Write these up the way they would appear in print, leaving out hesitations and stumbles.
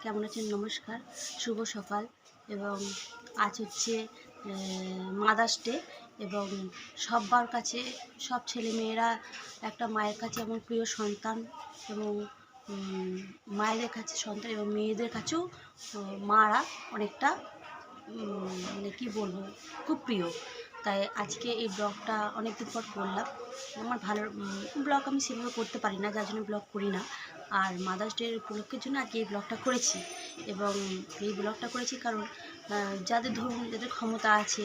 কেমন আছেন? নমস্কার, শুভ সকাল। এবং আজ হচ্ছে মাদার্স ডে এবং সবার কাছে, সব ছেলেমেয়েরা একটা মায়ের কাছে এমন প্রিয় সন্তান এবং মায়েদের কাছে সন্তান এবং মেয়েদের কাছেও মারা অনেকটা মানে কী বলবো, খুব প্রিয়। তাই আজকে এই ব্লগটা অনেক দিন পর করলাম। আমার ভালো ব্লগ আমি সেভাবে করতে পারি না, যার জন্য ব্লগ করি না। আর মাদার্স ডে উপলক্ষের জন্য আজকে এই ব্লগটা করেছি। এবং এই ব্লগটা করেছি কারণ যাদের ধরুন, যাদের ক্ষমতা আছে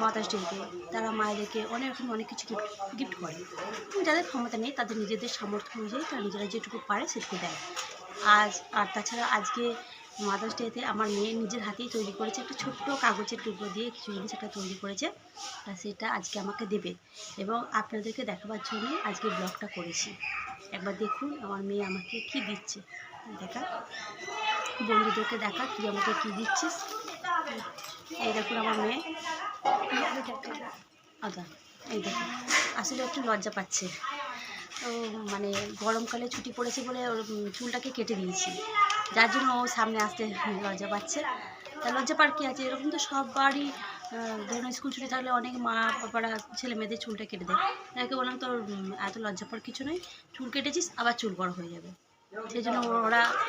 মাদার্স ডেতে, তারা মায়েদেরকে অনেক রকম অনেক কিছু গিফট করে। যাদের ক্ষমতা নেই তাদের নিজেদের সামর্থ্য অনুযায়ী তারা নিজেরা যেটুকু পারে সেটুকু দেয়। আর তাছাড়া আজকে মাদার্স ডেতে আমার মেয়ে নিজের হাতেই তৈরি করেছে, একটা ছোট্ট কাগজের টুকরো দিয়ে কিছু জিনিস একটা তৈরি করেছে, আর সেটা আজকে আমাকে দেবে এবং আপনাদেরকে দেখাবার জন্যই আজকে ব্লগটা করেছি। একবার দেখুন আমার মেয়ে আমাকে কি দিচ্ছে, দেখা, বন্ধুদেরকে দেখা তুই আমাকে কি দিচ্ছিস। এই দেখুন আমার মেয়ে, আচ্ছা এই দেখুন, আসলে একটু লজ্জা পাচ্ছে। তো মানে গরমকালে ছুটি পড়েছে বলে ওর চুলটাকে কেটে দিয়েছি, যার জন্য ও সামনে আসতে লজ্জা পাচ্ছে। তা লজ্জা পার কী আছে, এরকম তো সব বাড়ি ধরুন স্কুল ছুটি থাকলে অনেক মা বাবারা ছেলে মেয়েদের চুলটা কেটে দেয়। তাকে বললাম তোর এত লজ্জা পার কিছু নয়, চুল কেটেছিস আবার চুল বড় হয়ে যাবে। সেই জন্য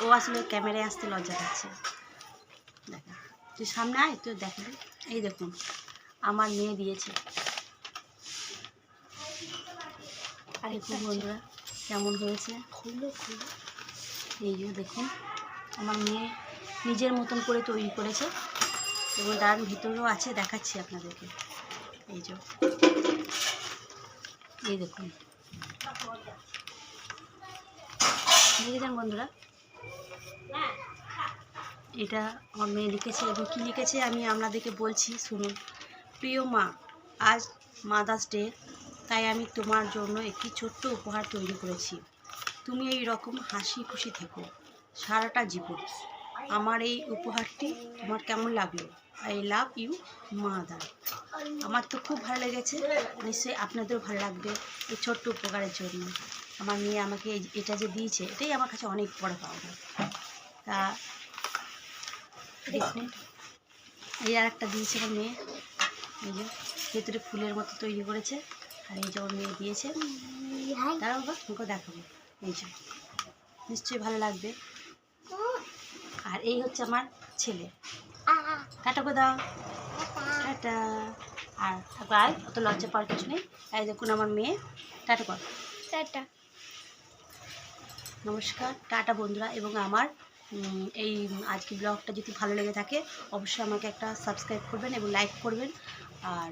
ও আসলে ক্যামেরায় আসতে লজ্জা পাচ্ছে। দেখা, তুই সামনে আয়, তুই দেখাবি। এই দেখুন আমার মেয়ে দিয়েছে, আর দেখুন বন্ধুরা কেমন হয়েছে। এই যে দেখুন আমার মেয়ে নিজের মতন করে তৈরি করেছে এবং তার ভিতরেও আছে, দেখাচ্ছি আপনাদেরকে। এই যে এই দেখুন, দেখেছেন বন্ধুরা, এটা আমার মেয়ে লিখেছে এবং কী লিখেছে আমি আপনাদেরকে বলছি, শুনুন। প্রিয় মা, আজ মাদার্স ডে, তাই আমি তোমার জন্য একটি ছোট্ট উপহার তৈরি করেছি। তুমি এই রকম হাসি খুশি থেকো সারাটা জীবন। আমার এই উপহারটি তোমার কেমন লাগলো? I love you mother. আমার তো খুব ভালো লেগেছে, নিশ্চয়ই আপনাদেরও ভালো লাগবে এই ছোট্ট উপকারের জন্য। আমার মেয়ে আমাকে এটা যে দিয়েছে, এটাই আমার কাছে অনেক বড় পাওনা। তা দেখুন এই আর একটা দিয়েছে আমার মেয়ে, এই যে ভেতরে ফুলের মতো তৈরি করেছে, আর এই যে আমার মেয়ে দিয়েছে, দাঁড়াও বা তোমাকে দেখাবো। এই যে নিশ্চয়ই ভালো লাগবে। আর এই হচ্ছে আমার ছেলে, টাটা করে দাও, টাটা। আর আয়, অত লজ্জা পাওয়ার কিছু নেই। এই দেখুন আমার মেয়ে, টাটা কর, টাটা। নমস্কার, টাটা বন্ধুরা। এবং আমার এই আজকে ব্লগটা যদি ভালো লেগে থাকে অবশ্যই আমাকে একটা সাবস্ক্রাইব করবেন এবং লাইক করবেন। আর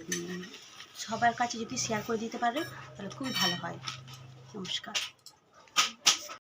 সবার কাছে যদি শেয়ার করে দিতে পারেন তাহলে খুবই ভালো হয়। নমস্কার।